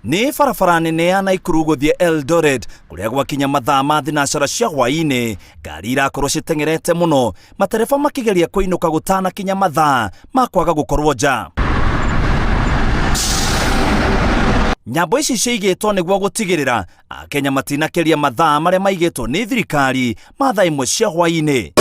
Ni barabara nene ya Naikuru guthie Eldoret kuria gwakinya mathaa ma thinacara cia hwaini ngari irakorwo citengerete muno matereba makigeria kuinuka gutana kinya mathaa makwaga gukorwo nja. Nyambo ici ciigitwo niguo gutigirira Akenya matinakeria mathaa maria maigitwo ni thirikari mathaa imwe cia hwaini.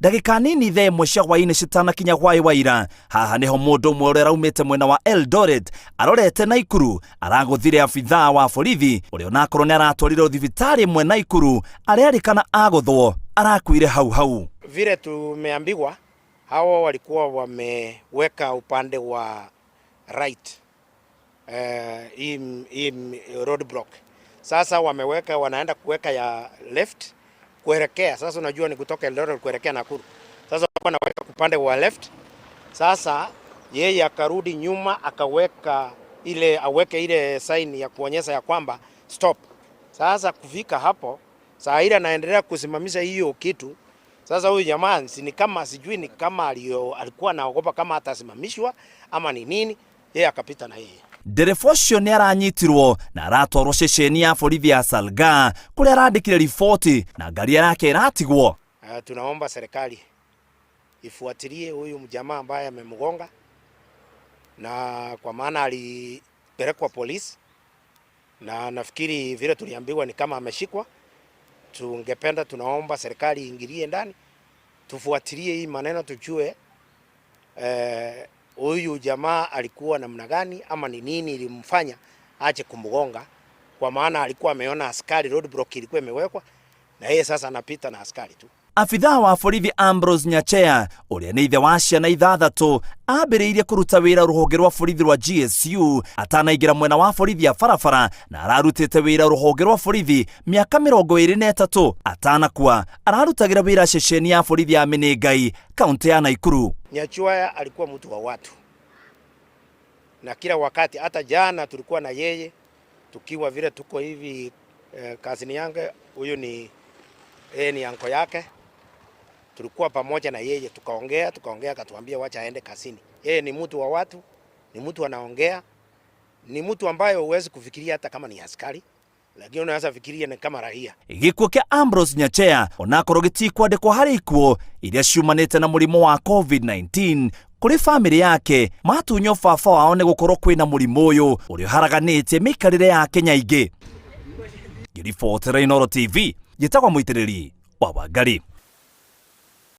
Ndagika nini thaa imwe cia hwaini citanakinya hwai waira, haha niho mundu umwe uria raumite mwena wa Eldoret arorete Naikuru araguthire abithaa wa borithi uria onakorwo ni aratwarirwo thibitari mwe Naikuru ariarikana aguthwo arakuire hau. Vile tumeambiwa hao walikuwa wameweka upande wa right road block. Sasa wameweka, wanaenda kuweka ya left kuelekea. Sasa unajua ni kutoka Eldoret kuelekea Nakuru. Sasa wanaweka upande wa left. Sasa yeye akarudi nyuma aweke ile sign ya kuonyesha ya kwamba stop. Sasa kufika hapo, saa ile anaendelea kusimamisha hiyo kitu. Sasa huyu jamaa ni kama sijui ni kama alikuwa anaogopa kama atasimamishwa ama ni nini, yeye akapita na yeye. Ndereba ucio ni aranyitirwo na aratwarwo ceceni ya borithi ya Salgaa kuria arandikire riboti na ngari yake iratigwo. Tunaomba serikali ifuatilie huyu mjamaa ambaye amemgonga, na kwa maana alipelekwa polisi na nafikiri vile tuliambiwa ni kama ameshikwa. Tunaomba serikali iingilie ndani, tufuatilie hii maneno, tujue huyu jamaa alikuwa namna gani ama ni nini ilimfanya aje kumgonga, kwa maana alikuwa ameona askari, road block ilikuwa imewekwa na yeye sasa anapita na askari tu. Afithaa wa borithi Ambrose Nyachea uria ni ithe wa ciana ithathatu ambiriirie kuruta wira ruhonge rwa borithi rwa GSU atanaingira mwena wa borithi ya barabara na ararutite wira ruhonge rwa borithi miaka 23 atanakua ararutagira wira ceceni ya borithi ya Muthigari kaunti ya Naikuru. Nyachua alikuwa mtu wa watu, na kila wakati, hata jana tulikuwa na yeye tukiwa vile tuko hivi kazini yangu, huyu ni anko yake, tulikuwa pamoja na yeye tukaongea akatuambia wacha aende kazini. Yeye ni mtu wa watu, ni mtu anaongea, ni mtu ambaye huwezi kufikiria hata kama ni askari, lakini unaweza fikiria ni kama raia. Gikuo kia Ambrose Nyachea onakorwo gitikwandikwo hari ikuo iria ciumanite na murimo wa COVID-19 kuri family yake matunyo baba wao ni gukorwo kwina murimo uyu uria haraganitie mikarire ya Kenya ingi. Ngiribotera Inooro TV, gitagwa muitiriri wa Ngari.